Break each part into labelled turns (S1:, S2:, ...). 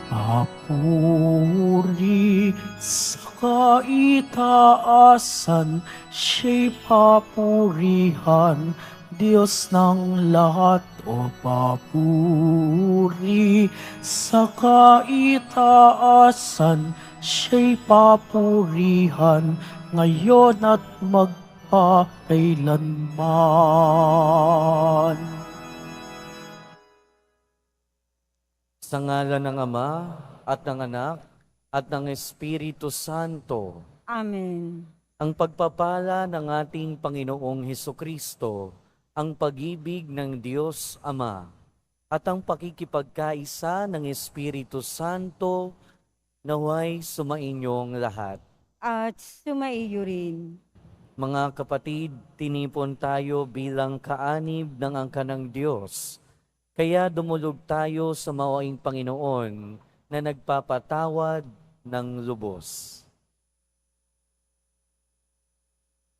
S1: Papuri sa kaitaasan, siya'y papurihan, Diyos ng lahat. O papuri sa kaitaasan, siya'y papurihan, ngayon at magpakailanman.
S2: Sa ngalan ng Ama, at ng Anak, at ng Espiritu Santo.
S3: Amen.
S2: Ang pagpapala ng ating Panginoong Hesukristo, ang pag-ibig ng Diyos Ama, at ang pakikipagkaisa ng Espiritu Santo, naway sumainyong lahat.
S3: At sumaiyo rin.
S2: Mga kapatid, tinipon tayo bilang kaanib ng angka ng Diyos. Kaya dumulog tayo sa mawaing Panginoon na nagpapatawad ng lubos.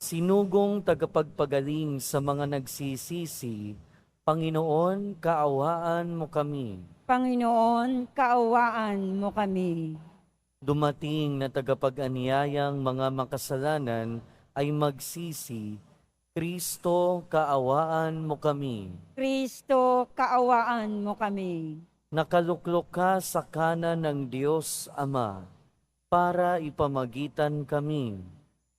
S2: Sinugong tagapagpagaling sa mga nagsisisi, Panginoon, kaawaan mo kami.
S3: Panginoon, kaawaan mo kami.
S2: Dumating na tagapag-anyayang mga makasalanan ay magsisi, Kristo, kaawaan mo kami.
S3: Kristo, kaawaan mo kami.
S2: Nakaluklok ka sa kanan ng Diyos Ama para ipamagitan kami.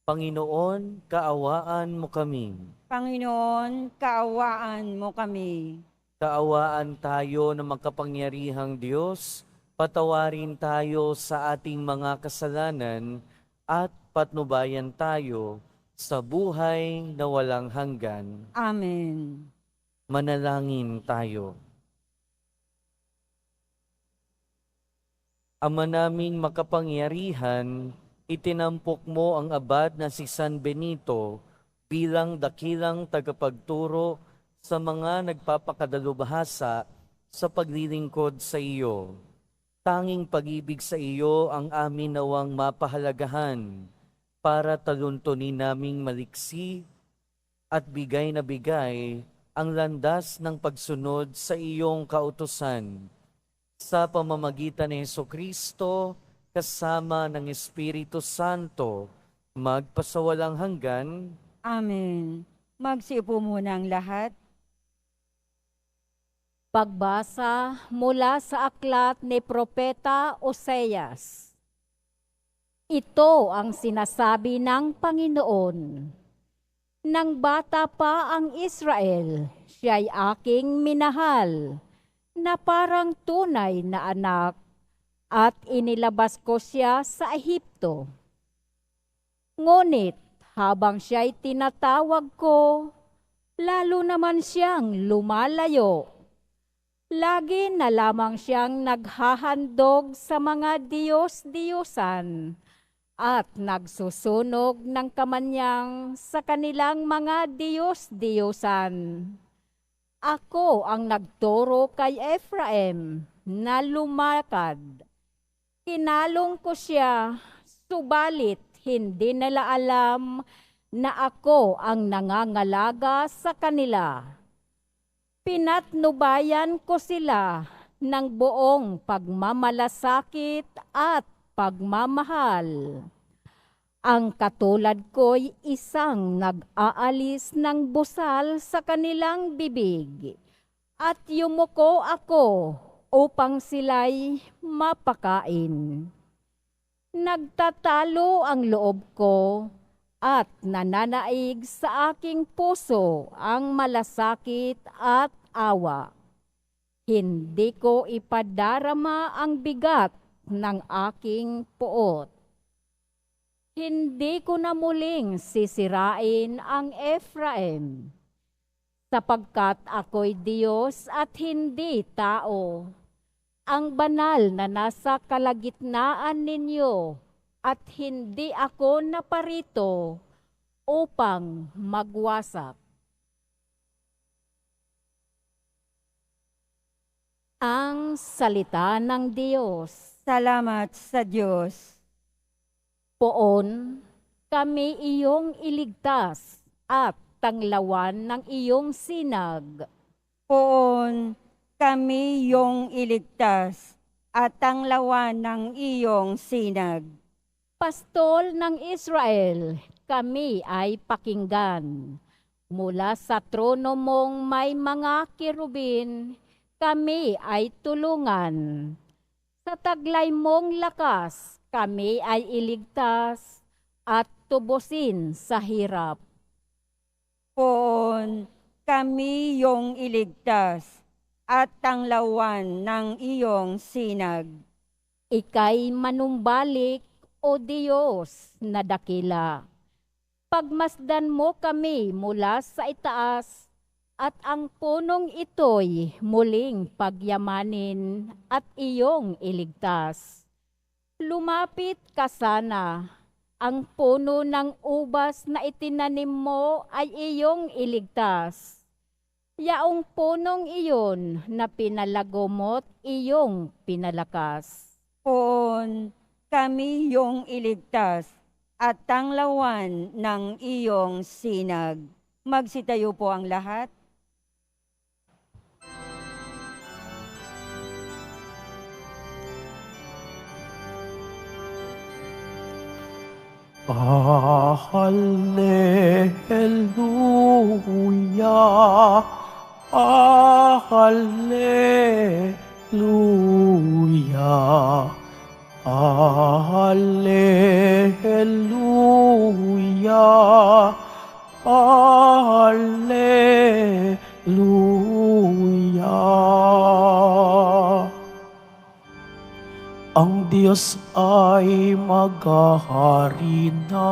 S2: Panginoon, kaawaan mo kami.
S3: Panginoon, kaawaan mo kami.
S2: Kaawaan tayo ng makapangyarihang Diyos, patawarin tayo sa ating mga kasalanan at patnubayan tayo sa buhay na walang hanggan.
S3: Amen.
S2: Manalangin tayo. Ama naming makapangyarihan, itinampok mo ang abad na si San Benito bilang dakilang tagapagturo sa mga nagpapakadalubhasa sa paglilingkod sa iyo. Tanging pag-ibig sa iyo ang amin nawang mapahalagahan para taluntunin naming maliksi at bigay na bigay ang landas ng pagsunod sa iyong kautusan. Sa pamamagitan ni Hesukristo, kasama ng Espiritu Santo, magpasawalang hanggan.
S3: Amen. Magsiupo muna ang lahat.
S4: Pagbasa mula sa aklat ni Propeta Oseas. Ito ang sinasabi ng Panginoon. Nang bata pa ang Israel, siya'y aking minahal, na parang tunay na anak, at inilabas ko siya sa Ehipto. Ngunit habang siya'y tinatawag ko, lalo naman siyang lumalayo. Lagi na lamang siyang naghahandog sa mga Diyos-Diyosan at nagsusunog ng kamanyang sa kanilang mga Diyos-Diyosan. Ako ang nagturo kay Ephraim na lumakad. Kinalong ko siya, subalit hindi nila alam na ako ang nangangalaga sa kanila. Pinatnubayan ko sila ng buong pagmamalasakit at pagmamahal. Ang katulad ko'y isang nag-aalis ng busal sa kanilang bibig, at yumuko ako upang sila'y mapakain. Nagtatalo ang loob ko at nananaig sa aking puso ang malasakit at awa. Hindi ko ipadarama ang bigat ng aking puot. Hindi ko na muling sisirain ang Ephraim, sapagkat ako'y Diyos at hindi tao, ang banal na nasa kalagitnaan ninyo, at hindi ako naparito upang magwasak. Ang salita ng Diyos.
S3: Salamat sa Diyos.
S4: Poon, kami iyong iligtas at tanglawan ng iyong sinag.
S3: Poon, kami iyong iligtas at tanglawan ng iyong sinag.
S4: Pastol ng Israel, kami ay pakinggan. Mula sa trono mong may mga kirubin, kami ay tulungan. Sa taglay mong lakas, kami ay iligtas at tubusin sa hirap.
S3: Poon kami iyong iligtas at tanglawan ng iyong sinag.
S4: Ika'y manumbalik, O Diyos na dakila. Pagmasdan mo kami mula sa itaas, at ang punong ito'y muling pagyamanin at iyong iligtas. Lumapit ka sana, ang puno ng ubas na itinanim mo ay iyong iligtas. Yaong punong iyon na pinalagomot iyong pinalakas.
S3: Poon kami iyong iligtas at tanglawan ng iyong sinag. Magsitayo po ang lahat.
S1: Hallelujah, Hallelujah, Hallelujah, Hallelujah. Ang Diyos ay maghahari na,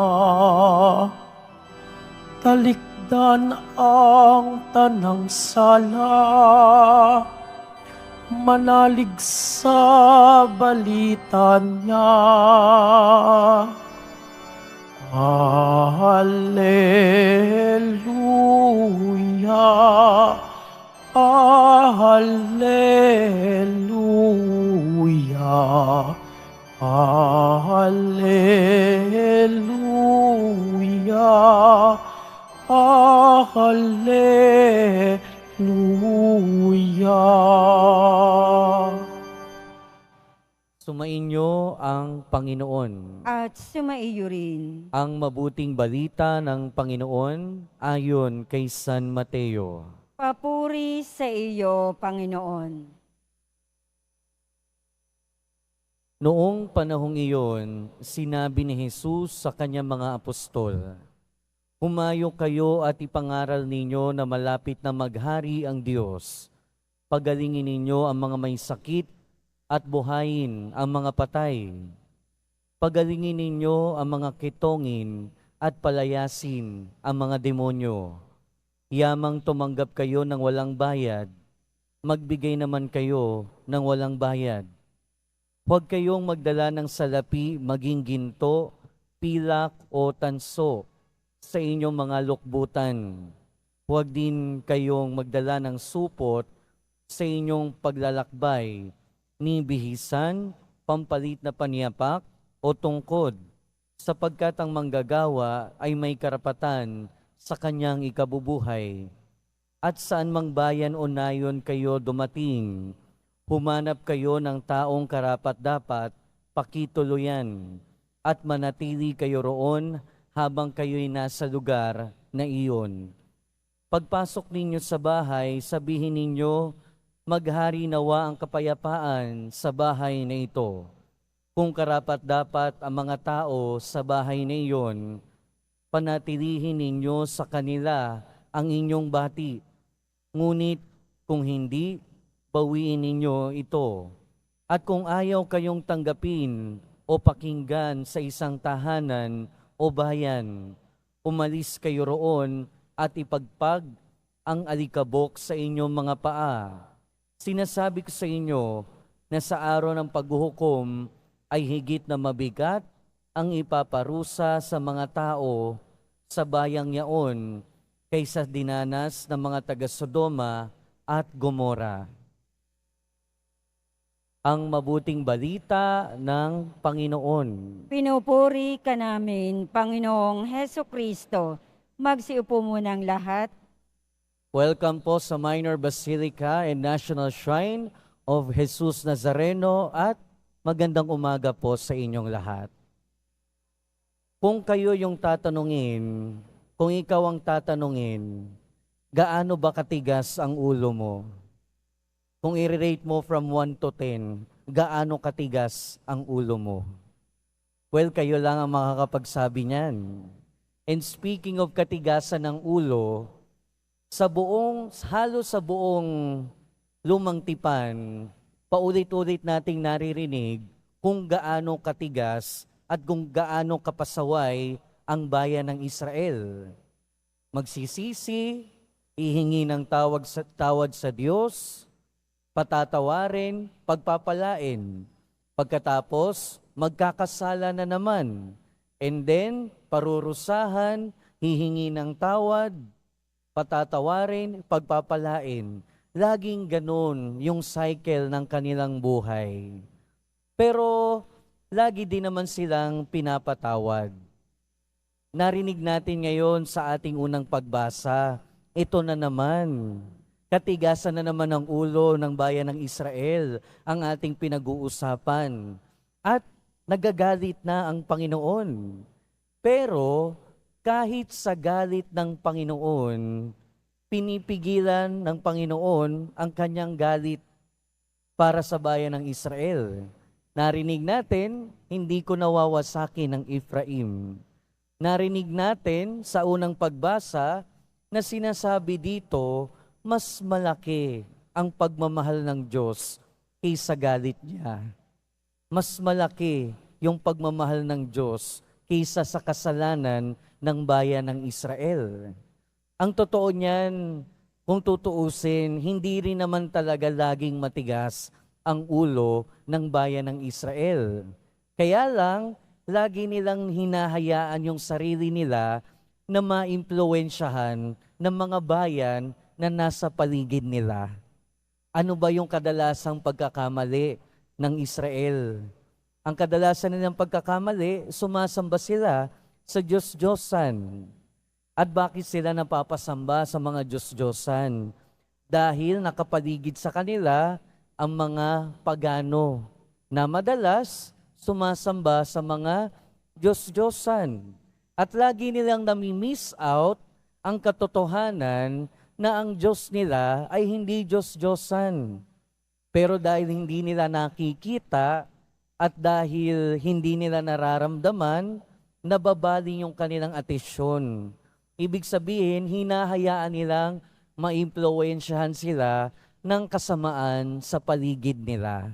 S1: talikdan ang tanang sala, manalig sa balita niya. Hallelujah, Hallelujah, Hallelujah, Hallelujah.
S2: Sumainyo ang Panginoon.
S3: At sumaiyo rin.
S2: Ang mabuting balita ng Panginoon ayon kay San Mateo.
S3: Papuri sa iyo, Panginoon.
S2: Noong panahong iyon, sinabi ni Jesus sa kanyang mga apostol, "Humayo kayo at ipangaral ninyo na malapit na maghari ang Diyos. Pagalingin ninyo ang mga may sakit at buhayin ang mga patay. Pagalingin ninyo ang mga kitongin at palayasin ang mga demonyo. Yamang tumanggap kayo ng walang bayad, magbigay naman kayo ng walang bayad. Huwag kayong magdala ng salapi maging ginto, pilak o tanso sa inyong mga lukbutan. Huwag din kayong magdala ng supot sa inyong paglalakbay, ni bihisan, pampalit na paniyapak o tungkod, sapagkat ang manggagawa ay may karapatan sa kanyang ikabubuhay. At saan mang bayan o nayon kayo dumating, humanap kayo ng taong karapat-dapat, pakituluyan, at manatili kayo roon habang kayo'y nasa lugar na iyon. Pagpasok ninyo sa bahay, sabihin ninyo, maghari nawa ang kapayapaan sa bahay na ito. Kung karapat-dapat ang mga tao sa bahay na iyon, panatilihin ninyo sa kanila ang inyong bati. Ngunit kung hindi, bawiin ninyo ito. At kung ayaw kayong tanggapin o pakinggan sa isang tahanan o bayan, umalis kayo roon at ipagpag ang alikabok sa inyong mga paa. Sinasabi ko sa inyo na sa araw ng paghuhukom ay higit na mabigat ang ipaparusa sa mga tao sa bayang yaon kaysa dinanas ng mga taga-Sodoma at Gomora. Ang mabuting balita ng Panginoon.
S3: Pinupuri ka namin, Panginoong Heso Kristo. Magsiupo muna ang lahat.
S2: Welcome po sa Minor Basilica and National Shrine of Jesus Nazareno at magandang umaga po sa inyong lahat. Kung kayo yung tatanungin, kung ikaw ang tatanungin, gaano ba katigas ang ulo mo? Kung i-rate mo from 1 to 10, gaano katigas ang ulo mo? Well, kayo lang ang makakapagsabi niyan. And speaking of katigasan ng ulo, halos sa buong lumang tipan, paulit-ulit nating naririnig kung gaano katigas at kung gaano kapasaway ang bayan ng Israel. Magsisisi, ihingi ng tawad sa Diyos, patatawarin, pagpapalain. Pagkatapos, magkakasala na naman. And then, parurusahan, hihingi ng tawad, patatawarin, pagpapalain. Laging ganun yung cycle ng kanilang buhay. Pero, lagi din naman silang pinapatawad. Narinig natin ngayon sa ating unang pagbasa, ito na naman, katigasan na naman ang ulo ng bayan ng Israel, ang ating pinag-uusapan. At nagagalit na ang Panginoon. Pero kahit sa galit ng Panginoon, pinipigilan ng Panginoon ang kanyang galit para sa bayan ng Israel. Narinig natin, hindi ko nawawasakin ng Ephraim. Narinig natin sa unang pagbasa na sinasabi dito, mas malaki ang pagmamahal ng Diyos kaysa galit niya. Mas malaki yung pagmamahal ng Diyos kaysa sa kasalanan ng bayan ng Israel. Ang totoo niyan, kung tutuusin, hindi rin naman talaga laging matigas ang ulo ng bayan ng Israel. Kaya lang, lagi nilang hinahayaan yung sarili nila na maimpluwensyahan ng mga bayan na nasa paligid nila. Ano ba yung kadalasang pagkakamali ng Israel? Ang kadalasan nilang pagkakamali, sumasamba sila sa Diyos-Diyosan. At bakit sila napapasamba sa mga Diyos-Diyosan? Dahil nakapaligid sa kanila ang mga pagano na madalas sumasamba sa mga Diyos-Diyosan. At lagi nilang nami-miss out ang katotohanan na ang Diyos nila ay hindi Diyos-Diyosan. Pero dahil hindi nila nakikita at dahil hindi nila nararamdaman, nababaling yung kanilang atensyon. Ibig sabihin, hinahayaan nilang maimpluwensyahan sila ng kasamaan sa paligid nila.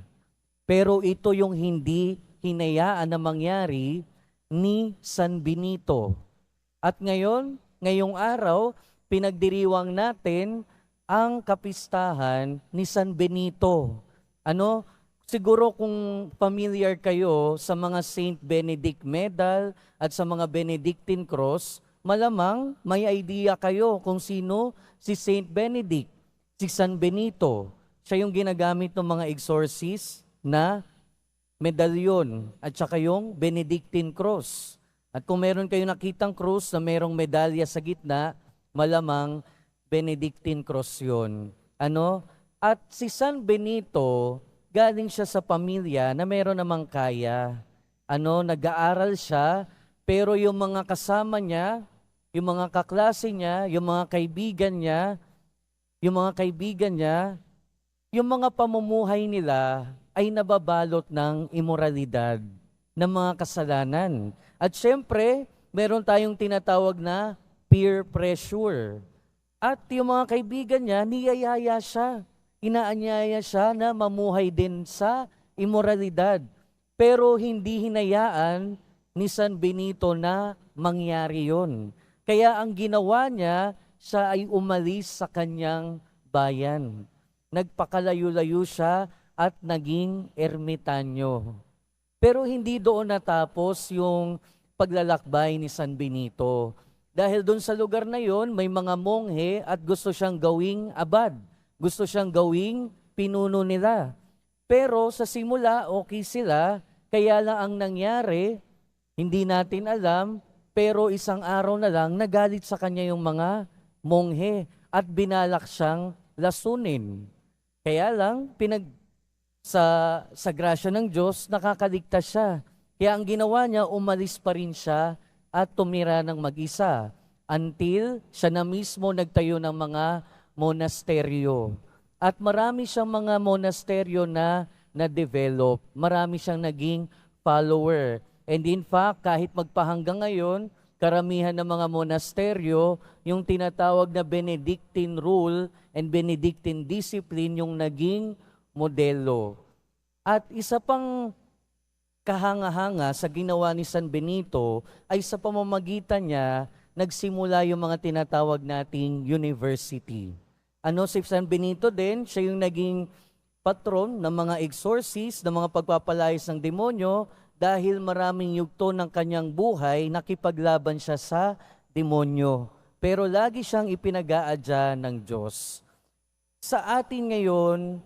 S2: Pero ito yung hindi hinayaan na mangyari ni San Benito. At ngayong araw, pinagdiriwang natin ang kapistahan ni San Benito. Siguro kung familiar kayo sa mga Saint Benedict Medal at sa mga Benedictine Cross, malamang may idea kayo kung sino si Saint Benedict, si San Benito. Siya yung ginagamit ng mga exorcist na medalyon at saka yung Benedictine Cross. At kung meron kayo nakitang cross na merong medalya sa gitna, malamang Benedictine Cross yun. At si San Benito, galing siya sa pamilya na meron namang kaya. Nag-aaral siya, pero yung mga kasama niya, yung mga kaklase niya, yung mga kaibigan niya, yung mga pamumuhay nila ay nababalot ng imoralidad, ng mga kasalanan. At syempre, meron tayong tinatawag na peer pressure. At yung mga kaibigan niya, niyayaya siya. Inaanyaya siya na mamuhay din sa imoralidad. Pero hindi hinayaan ni San Benito na mangyari yon. Kaya ang ginawa niya, siya ay umalis sa kanyang bayan. Nagpakalayo-layo siya at naging ermitanyo. Pero hindi doon natapos yung paglalakbay ni San Benito. Dahil doon sa lugar na yon, may mga monghe at gusto siyang gawing abad. Gusto siyang gawing pinuno nila. Pero sa simula, okay sila. Kaya lang ang nangyari, hindi natin alam, pero isang araw na lang, nagalit sa kanya yung mga monghe at binalak siyang lasunin. Kaya lang, sa grasya ng Diyos, nakakaligtas siya. Kaya ang ginawa niya, umalis pa rin siya at tumira ng mag-isa until siya na mismo nagtayo ng mga monasteryo. At marami siyang mga monasteryo na na-develop. Marami siyang naging follower. And in fact, kahit magpahanggang ngayon, karamihan ng mga monasteryo, yung tinatawag na Benedictine rule and Benedictine discipline yung naging modelo. At isa pang kahanga-hanga sa ginawa ni San Benito ay sa pamamagitan niya, nagsimula yung mga tinatawag nating university. Si San Benito din, siya yung naging patron ng mga exorcist, ng mga pagpapalayas ng demonyo, dahil maraming yugto ng kanyang buhay, nakipaglaban siya sa demonyo. Pero lagi siyang ipinag-aadya ng Diyos. Sa atin ngayon,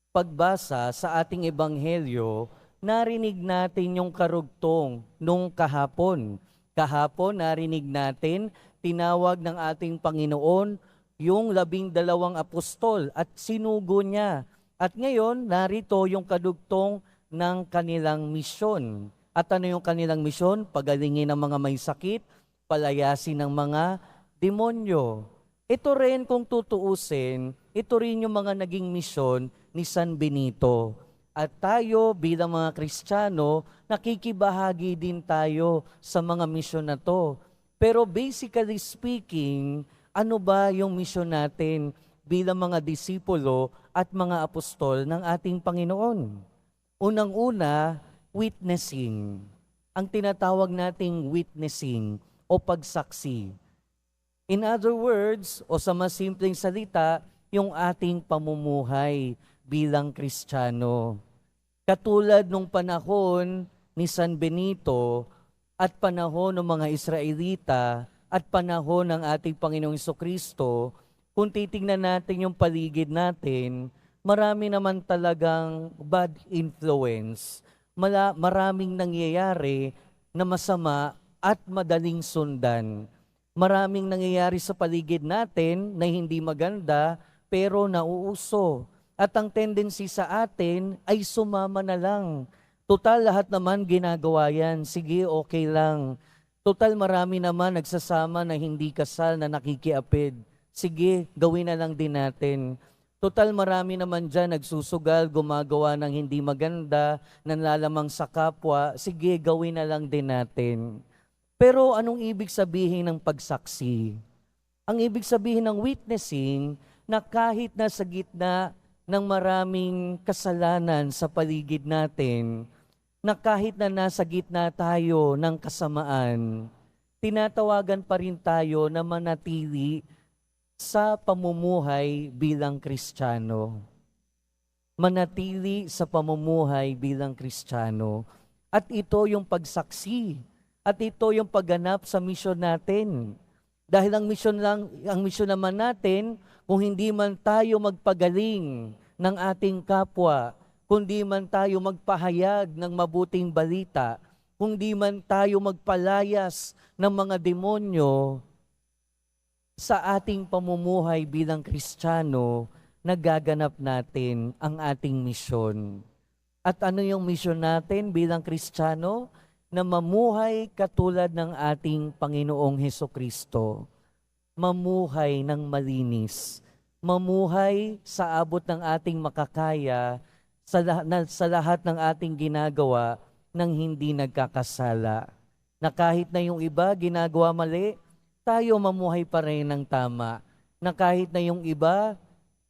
S2: pagbasa sa ating ebanghelyo, narinig natin yung karugtong nung kahapon. Kahapon, narinig natin, tinawag ng ating Panginoon yung 12 apostol at sinugo niya. At ngayon, narito yung kadugtong ng kanilang misyon. At ano yung kanilang misyon? Pagalingin ng mga may sakit, palayasin ng mga demonyo. Ito rin, kung tutuusin, ito rin yung mga naging misyon ni San Benito. At tayo bilang mga Kristiyano, nakikibahagi din tayo sa mga misyon na to. Pero basically speaking, ano ba yung misyon natin bilang mga disipulo at mga apostol ng ating Panginoon? Unang-una, witnessing. Ang tinatawag nating witnessing o pagsaksi. In other words, o sa mas simpleng salita, yung ating pamumuhay bilang Kristiyano. Katulad nung panahon ni San Benito at panahon ng mga Israelita at panahon ng ating Panginoong Jesucristo, kung titingnan natin yung paligid natin, marami naman talagang bad influence. Maraming nangyayari na masama at madaling sundan. Maraming nangyayari sa paligid natin na hindi maganda pero nauuso. At ang tendency sa atin ay sumama na lang. Total, lahat naman ginagawa yan. Sige, okay lang. Total, marami naman nagsasama na hindi kasal na nakikiapid. Sige, gawin na lang din natin. Total, marami naman dyan nagsusugal, gumagawa ng hindi maganda, nanlalamang sa kapwa. Sige, gawin na lang din natin. Pero anong ibig sabihin ng pagsaksi? Ang ibig sabihin ng witnessing na kahit nasa gitna ng maraming kasalanan sa paligid natin, na kahit na nasa gitna tayo ng kasamaan, tinatawagan pa rin tayo na manatili sa pamumuhay bilang Kristiyano. Manatili sa pamumuhay bilang Kristiyano. At ito yung pagsaksi. At ito yung pagganap sa misyon natin. Dahil ang misyon naman natin, kung hindi man tayo magpagaling ng ating kapwa, kung di man tayo magpahayag ng mabuting balita, kung di man tayo magpalayas ng mga demonyo, sa ating pamumuhay bilang Kristiyano, nagaganap natin ang ating misyon. At ano yung misyon natin bilang Kristiyano? Na mamuhay katulad ng ating Panginoong Hesukristo. Mamuhay ng malinis. Mamuhay sa abot ng ating makakaya sa lahat ng ating ginagawa nang hindi nagkakasala. Na kahit na yung iba ginagawa mali, tayo mamuhay pa rin ng tama. Na kahit na yung iba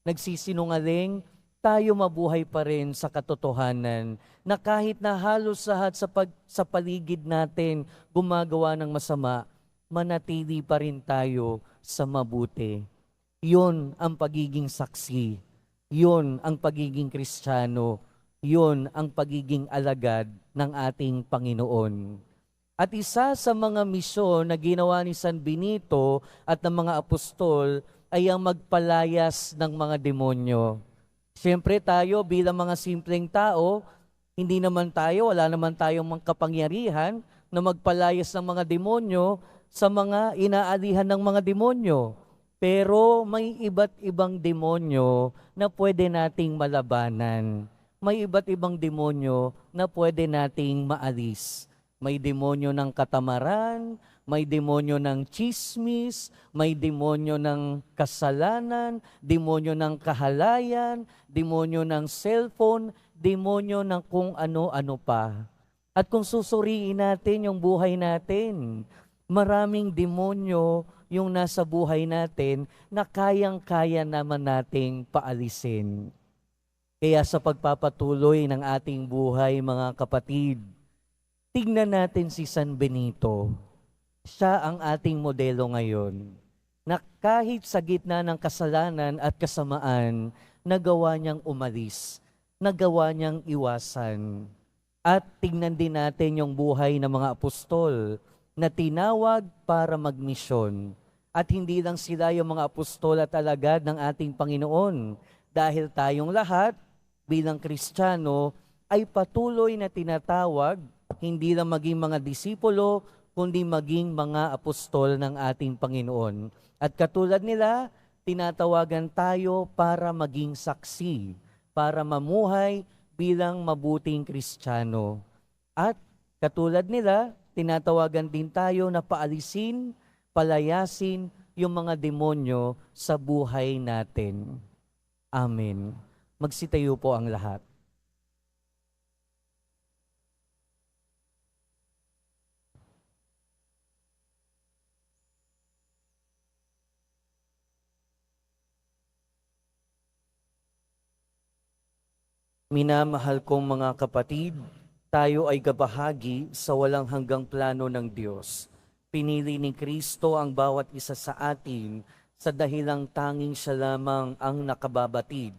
S2: nagsisinungaling, tayo mabuhay pa rin sa katotohanan. Na kahit na halos lahat sa paligid natin gumagawa ng masama, manatili pa rin tayo sa mabuti. Yun ang pagiging saksi. Yun ang pagiging Kristiyano. Yun ang pagiging alagad ng ating Panginoon. At isa sa mga misyon na ginawa ni San Benito at ng mga apostol ay ang magpalayas ng mga demonyo. Siyempre tayo bilang mga simpleng tao, wala naman tayong kapangyarihan na magpalayas ng mga demonyo sa mga inaalihan ng mga demonyo. Pero may iba't ibang demonyo na pwede nating malabanan. may iba't ibang demonyo na pwede nating maalis. May demonyo ng katamaran, may demonyo ng chismis, may demonyo ng kasalanan, demonyo ng kahalayan, demonyo ng cellphone, demonyo ng kung ano-ano pa. At kung susuriin natin yung buhay natin, maraming demonyo yung nasa buhay natin na kayang-kaya naman nating paalisin. Kaya sa pagpapatuloy ng ating buhay, mga kapatid, tignan natin si San Benito. Siya ang ating modelo ngayon, na kahit sa gitna ng kasalanan at kasamaan, nagawa niyang umalis, nagawa niyang iwasan. At tignan din natin yung buhay ng mga apostol na tinawag para magmisyon. At hindi lang sila yung mga apostol at alagad ng ating Panginoon, dahil tayong lahat bilang Kristiyano ay patuloy na tinatawag hindi lang maging mga disipulo, kundi maging mga apostol ng ating Panginoon. At katulad nila, tinatawagan tayo para maging saksi, para mamuhay bilang mabuting Kristiyano. At katulad nila, tinatawagan din tayo na paalisin, palayasin yung mga demonyo sa buhay natin. Amen. Magsitayo po ang lahat. Minamahal kong mga kapatid, tayo ay kabahagi sa walang hanggang plano ng Diyos. Pinili ni Kristo ang bawat isa sa atin sa dahilang tanging siya lamang ang nakababatid.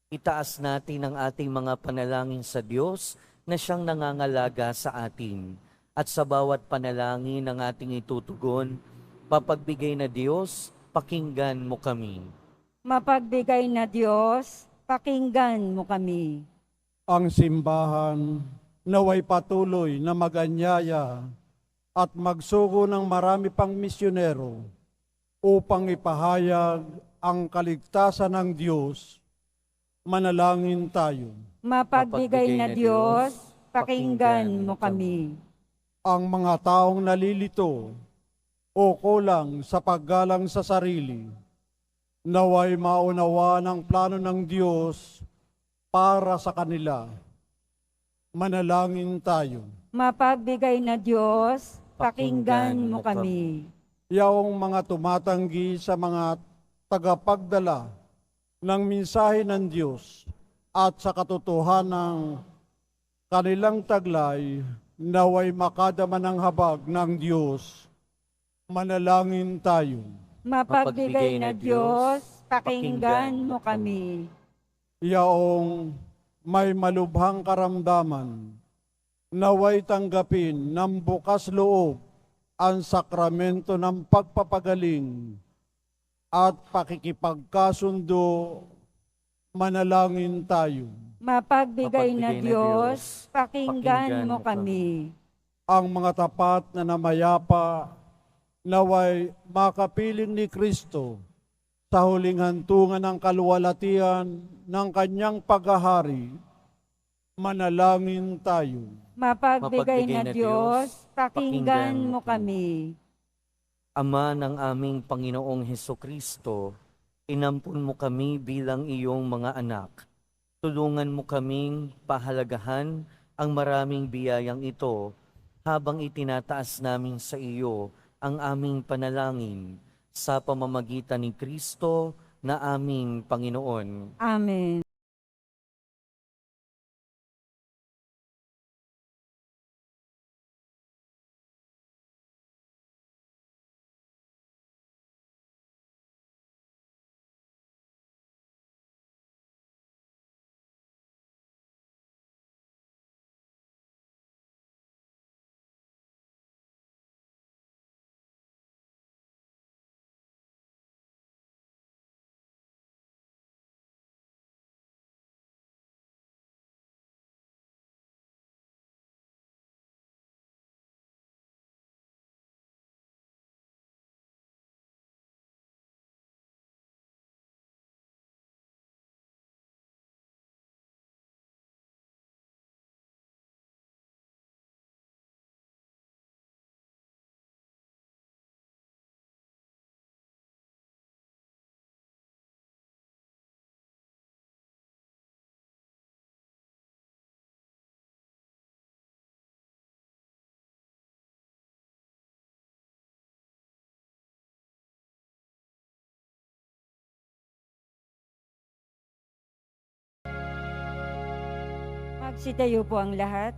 S2: Itaas natin ang ating mga panalangin sa Diyos na siyang nangangalaga sa atin. At sa bawat panalangin ng ating itutugon, papagbigay na Diyos, pakinggan mo kami.
S3: Mapagbigay na Diyos, pakinggan mo kami.
S5: Ang simbahan naway patuloy na maganyaya at magsugo ng marami pang misyonero upang ipahayag ang kaligtasan ng Diyos. Manalangin tayo.
S3: Mapagbigay na Diyos, pakinggan mo kami.
S5: Ang mga taong nalilito o kulang sa paggalang sa sarili, naway maunawa ng plano ng Diyos para sa kanila. Manalangin tayo.
S3: Mapagbigay na Diyos, pakinggan mo kami.
S5: Yaong mga tumatanggi sa mga tagapagdala ng mensahe ng Diyos at sa katotohanan ng kanilang taglay, naway makadama ng habag ng Diyos. Manalangin tayo.
S3: Mapagbigay na Diyos, pakinggan mo kami.
S5: Yaong may malubhang karamdaman, naway tanggapin ng bukas loob ang sakramento ng pagpapagaling at pakikipagkasundo. Manalangin tayo.
S3: Mapagbigay na Diyos, pakinggan mo kami.
S5: Ang mga tapat na namayapa, naway makapiling ni Kristo sa huling hantungan ng kaluwalhatian ng kanyang paghahari. Manalangin tayo.
S3: Mapagbigay na Diyos, pakinggan mo kami.
S2: Ama ng aming Panginoong Hesukristo, inampun mo kami bilang iyong mga anak. Tulungan mo kaming pahalagahan ang maraming biyayang ito habang itinataas namin sa iyo ang aming panalangin sa pamamagitan ni Kristo na aming Panginoon.
S3: Amen. Magsitayo po ang lahat.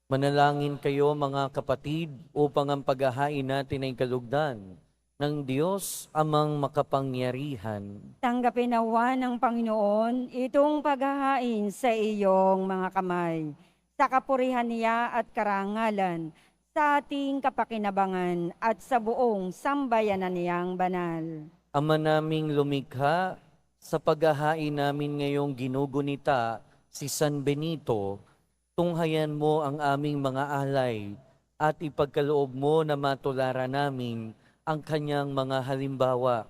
S2: Manalangin kayo mga kapatid upang ang paghahain natin ay kalugdan ng Diyos amang makapangyarihan.
S3: Tanggapin nawa ng Panginoon itong paghahain sa iyong mga kamay, sa kapurihan niya at karangalan, sa ating kapakinabangan at sa buong sambayanan niyang banal.
S2: Ama naming lumikha, sa paghahain namin ngayong ginugunita si San Benito, tunghayan mo ang aming mga alay at ipagkaloob mo na matularan namin ang kanyang mga halimbawa.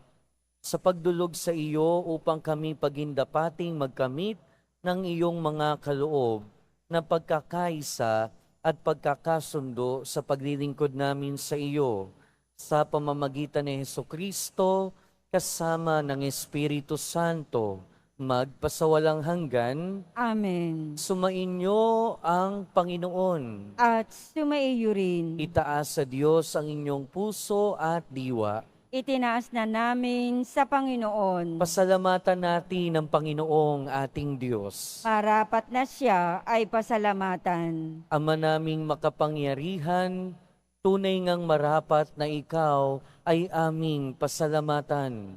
S2: Sa pagdulog sa iyo upang kami pagindapating magkamit ng iyong mga kaloob na pagkakaisa at pagkakasundo sa paglilingkod namin sa iyo, sa pamamagitan ni Hesukristo, kasama ng Espiritu Santo, magpasawalang hanggan.
S3: Amen.
S2: Sumainyo ang Panginoon.
S3: At sumaiyo rin.
S2: Itaas sa Diyos ang inyong puso at diwa.
S3: Itinaas na namin sa Panginoon.
S2: Pasalamatan natin ang Panginoong ating Diyos.
S3: Marapat na siya ay pasalamatan.
S2: Ama naming makapangyarihan, tunay ngang marapat na ikaw ay aming pasalamatan.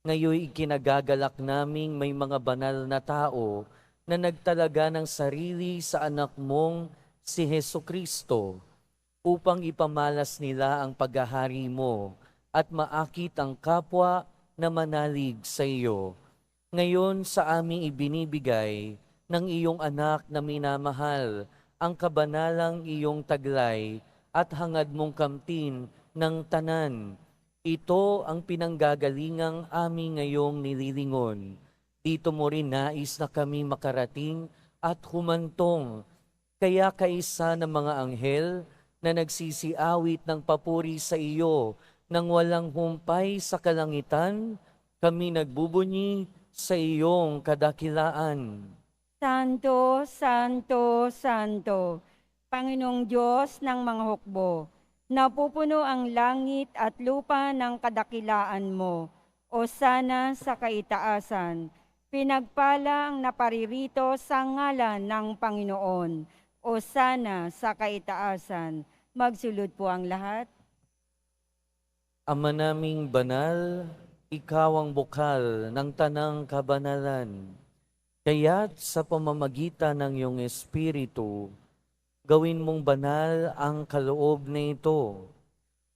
S2: Ngayon ikinagagalak naming may mga banal na tao na nagtalaga ng sarili sa anak mong si Hesukristo upang ipamalas nila ang paghahari mo at maakit ang kapwa na manalig sa iyo. Ngayon sa aming ibinibigay ng iyong anak na minamahal ang kabanalang iyong taglay at hangad mong kamtin ng tanan. Ito ang pinanggagalingang aming ngayong nililingon. Dito mo rin nais na kami makarating at humantong. Kaya kaisa ng mga anghel na nagsisiawit ng papuri sa iyo nang walang humpay sa kalangitan, kami nagbubunyi sa iyong kadakilaan.
S3: Santo, Santo, Santo, Panginoong Diyos ng mga hukbo, napupuno ang langit at lupa ng kadakilaan mo. O sana sa kaitaasan, pinagpala ang naparirito sa ngalan ng Panginoon. O sana sa kaitaasan, magsulod po ang lahat.
S2: Ama naming banal, ikaw ang bukal ng tanang kabanalan. Kaya't sa pamamagitan ng iyong Espiritu, gawin mong banal ang kaloob na ito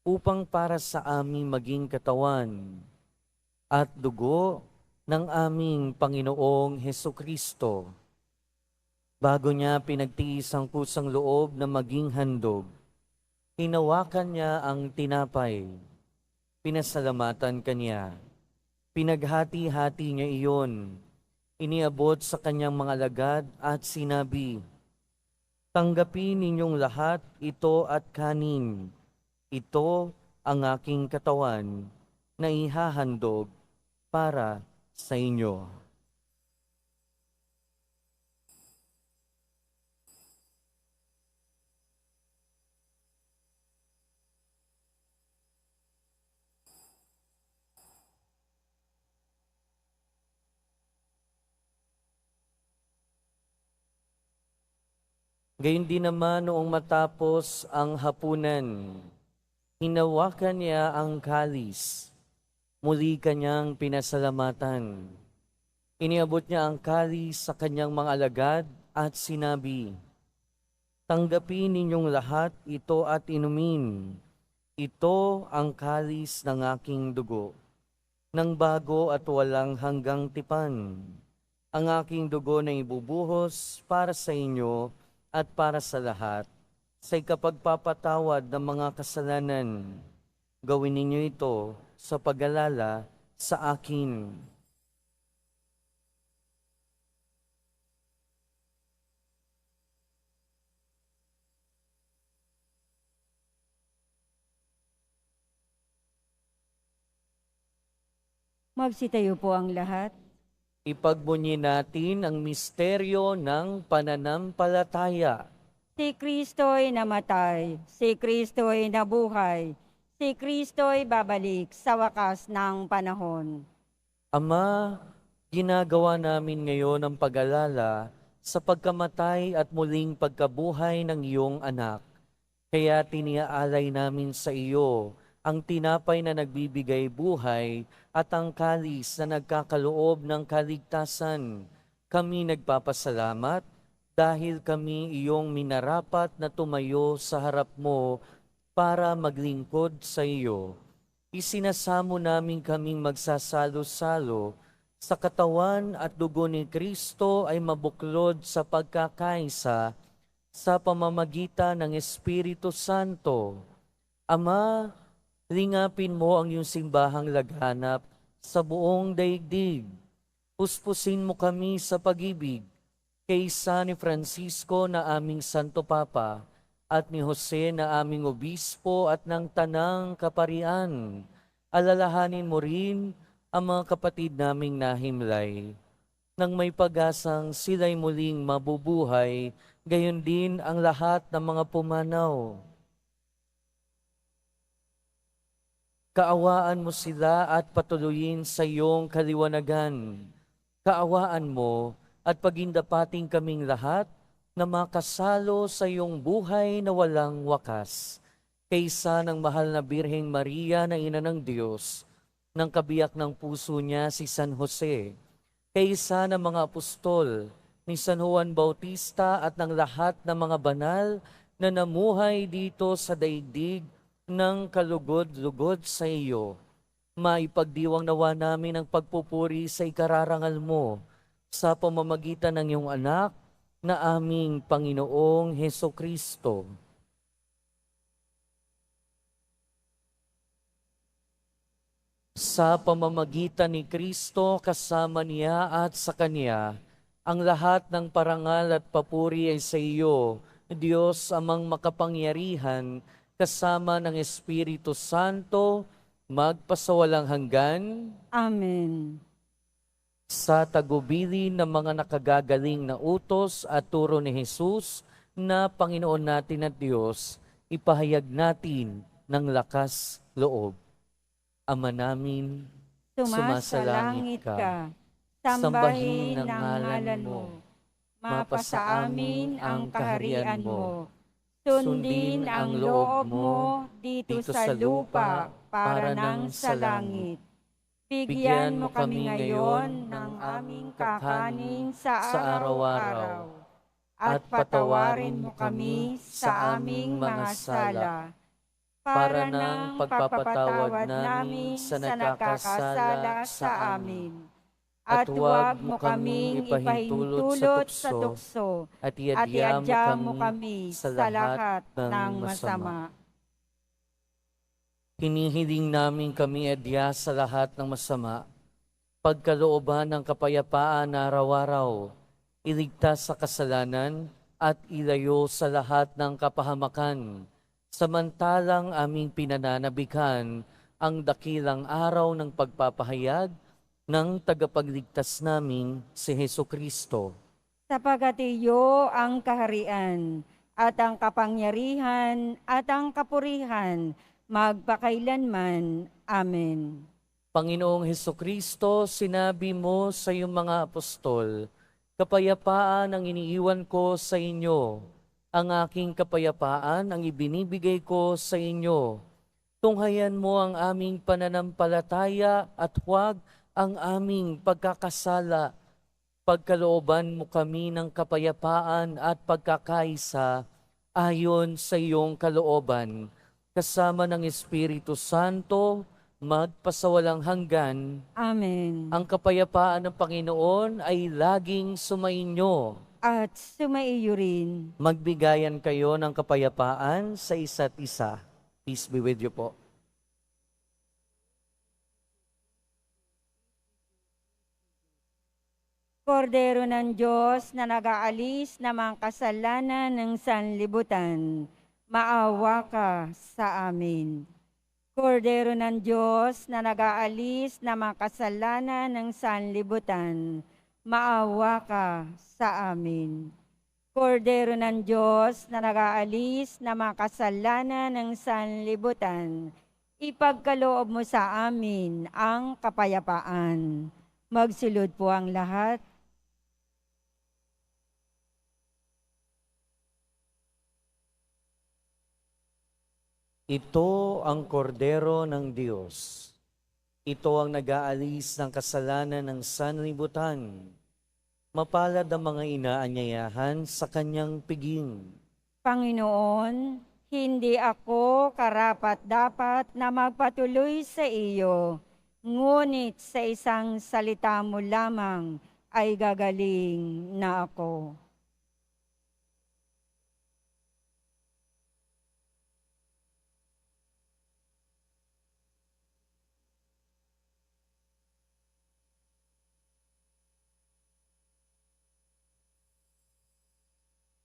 S2: upang para sa aming maging katawan at dugo ng aming Panginoong Hesukristo. Bago niya pinagtiis ang kusang loob na maging handog, hinawakan niya ang tinapay, pinasalamatan kanya, pinaghati-hati niya iyon, iniabot sa kanyang mga alagad at sinabi, "Tanggapin ninyong lahat ito at kanin. Ito ang aking katawan na ihahandog para sa inyo." Gayun din naman noong matapos ang hapunan, hinawakan niya ang kalis, muli kanyang pinasalamatan. Iniabot niya ang kalis sa kanyang mga alagad at sinabi, "Tanggapin ninyong lahat ito at inumin. Ito ang kalis ng aking dugo, ng bago at walang hanggang tipan. Ang aking dugo na ibubuhos para sa inyo at para sa lahat, sa ikapagpapatawad ng mga kasalanan. Gawin ninyo ito sa pag-alala sa akin."
S3: Magsitayo po ang lahat.
S2: Ipagbunyi natin ang misteryo ng pananampalataya.
S3: Si Kristo'y namatay, si Kristo'y nabuhay, si Kristo'y babalik sa wakas ng panahon.
S2: Ama, Ginagawa namin ngayon ang pag-alala sa pagkamatay at muling pagkabuhay ng iyong anak. Kaya tiniaalay namin sa iyo ang tinapay na nagbibigay buhay at ang kalis na nagkakaloob ng kaligtasan. Kami nagpapasalamat dahil kami iyong minarapat na tumayo sa harap mo para maglingkod sa iyo. Isinasamo namin kaming magsasalo-salo sa katawan at dugo ni Kristo ay mabuklod sa pagkakaisa sa pamamagitan ng Espiritu Santo. Ama, lingapin mo ang iyong simbahang laganap sa buong daigdig. Puspusin mo kami sa pag-ibig kay San Francisco na aming Santo Papa at ni Jose na aming Obispo at ng Tanang Kaparian. Alalahanin mo rin ang mga kapatid naming nahimlay. Nang may pag-asang sila'y muling mabubuhay, gayon din ang lahat ng mga pumanaw. Kaawaan mo sila at patuloyin sa iyong kaliwanagan. Kaawaan mo at pagindapating kaming lahat na makasalo sa iyong buhay na walang wakas. Kaysa ng mahal na Birheng Maria na Ina ng Diyos, ng kabiyak ng puso niya si San Jose, kaysa ng mga apostol, ni San Juan Bautista at ng lahat ng mga banal na namuhay dito sa daigdig ng kalugod-lugod sa iyo. Maipagdiwang nawa namin ang pagpupuri sa ikararangal mo sa pamamagitan ng iyong anak na aming Panginoong Hesukristo. Sa pamamagitan ni Kristo, kasama niya at sa Kanya, ang lahat ng parangal at papuri ay sa iyo, Diyos amang makapangyarihan, kasama ng Espiritu Santo, magpasawalang hanggan.
S3: Amen.
S2: Sa tagubilin ng mga nakagagaling na utos at turo ni Jesus na Panginoon natin at Diyos, ipahayag natin ng lakas loob. Ama namin,
S3: Sumasalangit ka, sambahin ang ngalan mo, mapasa amin ang kaharian mo, sundin ang loob mo dito sa lupa para nang sa langit. Bigyan mo kami ngayon ng aming kakanin sa araw-araw, at patawarin mo kami sa aming mga sala, para ng pagpapatawad namin sa nakakasala sa amin. At huwag mo kaming ipahintulot sa tukso, at iadya mo kami sa lahat ng masama.
S2: Hinihiling namin kami adya sa lahat ng masama, pagkalooban ng kapayapaan na araw-araw, iligtas sa kasalanan at ilayo sa lahat ng kapahamakan, samantalang aming pinananabikan ang dakilang araw ng pagpapahayag ng tagapagligtas naming si Hesukristo.
S3: Sapagat iyo ang kaharian, at ang kapangyarihan, at ang kapurihan, magpakailanman. Amen.
S2: Panginoong Hesukristo, sinabi mo sa iyong mga apostol, kapayapaan ang iniiwan ko sa inyo, ang aking kapayapaan ang ibinibigay ko sa inyo. Tunghayan mo ang aming pananampalataya at huwag ang aming pagkakasala. Pagkalooban mo kami ng kapayapaan at pagkakaisa ayon sa iyong kalooban. Kasama ng Espiritu Santo, magpasawalang hanggan.
S3: Amen.
S2: Ang kapayapaan ng Panginoon ay laging sumainyo.
S3: At sumaiyo rin.
S2: Magbigayan kayo ng kapayapaan sa isa't isa. Peace be with you po.
S3: Kordero ng Diyos na nag-aalis ng mga kasalanan ng sanlibutan, maawa ka sa amin. Kordero ng Diyos na nag-aalis ng mga kasalanan ng sanlibutan, maawa ka sa amin. Kordero ng Diyos na nag-aalis ng mga kasalanan ng sanlibutan, ipagkaloob mo sa amin ang kapayapaan. Magsilod po ang lahat.
S2: Ito ang kordero ng Diyos. Ito ang nag-aalis ng kasalanan ng sanlibutan. Mapalad ang mga inaanyayahan sa kanyang piging.
S3: Panginoon, hindi ako karapat-dapat na magpatuloy sa iyo, ngunit sa isang salita mo lamang ay gagaling na ako.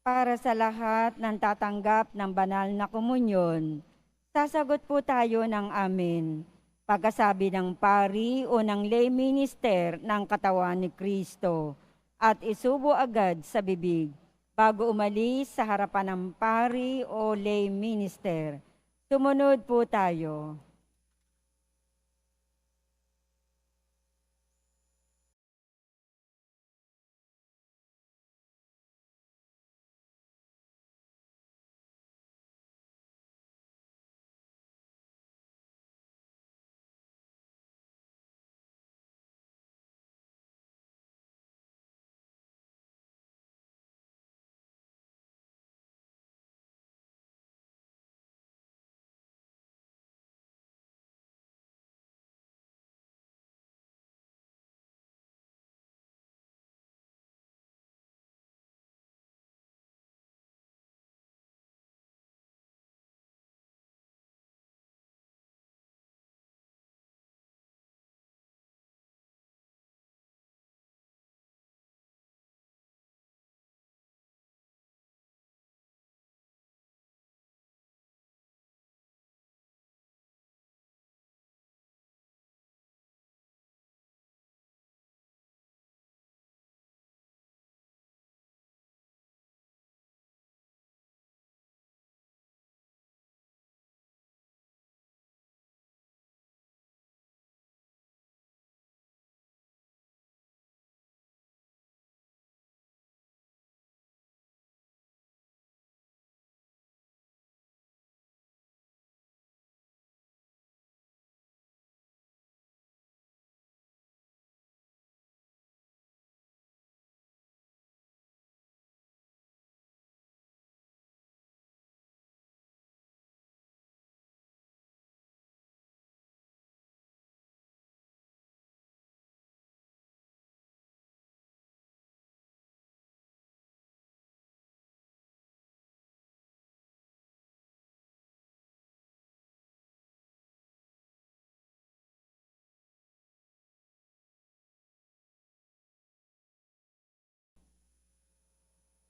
S3: Para sa lahat ng tatanggap ng banal na komunyon, sasagot po tayo ng amen. Pagkasabi ng pari o ng lay minister ng katawan ni Kristo at isubo agad sa bibig bago umalis sa harapan ng pari o lay minister. Sumunod po tayo.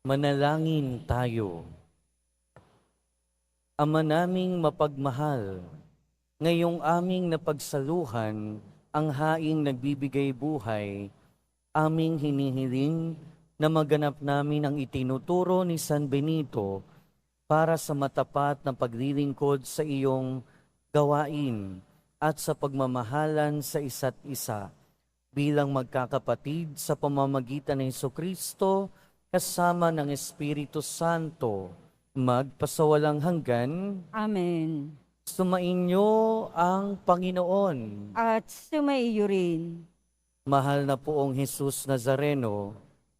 S2: Manalangin tayo. Ama naming mapagmahal, ngayong aming napagsaluhan ang haing nagbibigay buhay, aming hinihiling na maganap namin ang itinuturo ni San Benito para sa matapat na paglilingkod sa iyong gawain at sa pagmamahalan sa isa't isa bilang magkakapatid sa pamamagitan ng Jesucristo kasama ng Espiritu Santo, magpasawalang hanggan.
S3: Amen.
S2: Sumainyo ang Panginoon.
S3: At sumaiyo rin.
S2: Mahal na poong Jesus Nazareno,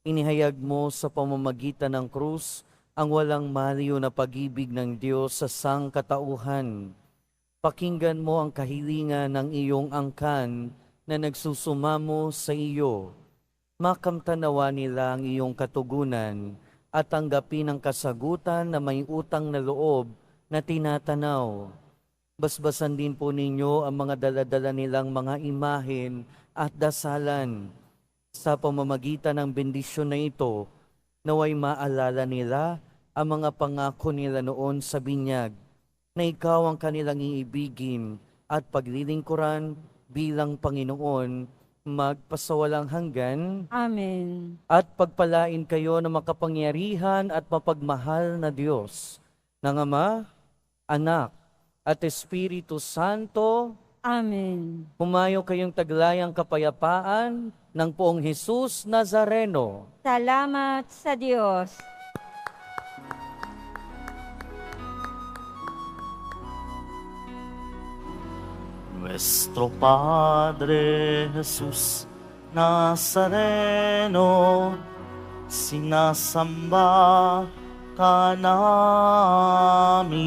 S2: inihayag mo sa pamamagitan ng krus ang walang maliw na pag-ibig ng Diyos sa sangkatauhan. Pakinggan mo ang kahilingan ng iyong angkan na nagsusumamo sa iyo. Makamtanawa nila ang iyong katugunan at tanggapin ang kasagutan na may utang na loob na tinatanaw. Basbasan din po ninyo ang mga daladala nilang mga imahen at dasalan. Sa pamamagitan ng bendisyon na ito, naway maalala nila ang mga pangako nila noon sa binyag, na ikaw ang kanilang iibigin at paglilingkuran bilang Panginoon, magpasawalang hanggan.
S3: Amen.
S2: At pagpalain kayo ng makapangyarihan at mapagmahal na Diyos, ng Ama, Anak, at Espiritu Santo.
S3: Amen.
S2: Humayo kayong taglayang kapayapaan ng Poong Jesus Nazareno.
S3: Salamat sa Diyos.
S6: Nuestro Padre Jesus Nazareno, sinasamba ka namin.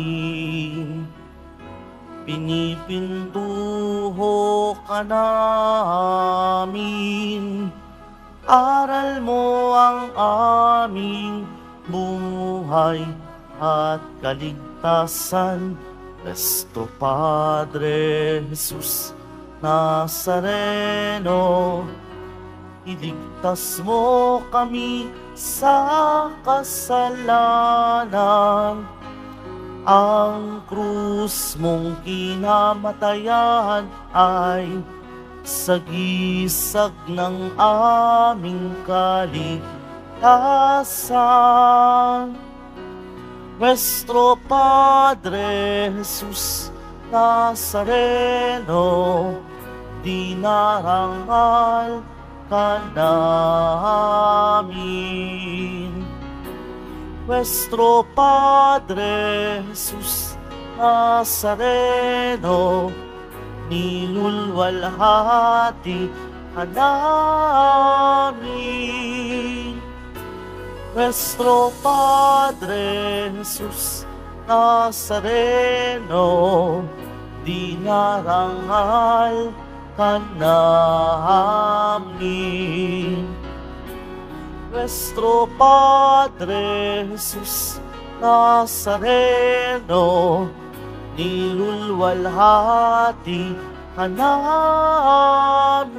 S6: Pinipintuho ka namin. Aral mo ang aming buhay at kaligtasan. Nuestro Padre Jesus Nazareno, iligtas mo kami sa kasalanan. Ang krus mong kinamatayan ay sagisag ng aming kaligtasan. Nuestro Padre Jesus Nazareno, dinarangal ka namin. Nuestro Padre Jesus Nazareno, nilulwalhati ka namin. Nuestro Padre Jesus Nazareno, dinarangal ka namin. Nuestro Padre Jesus Nazareno, nilulwalhati ka namin.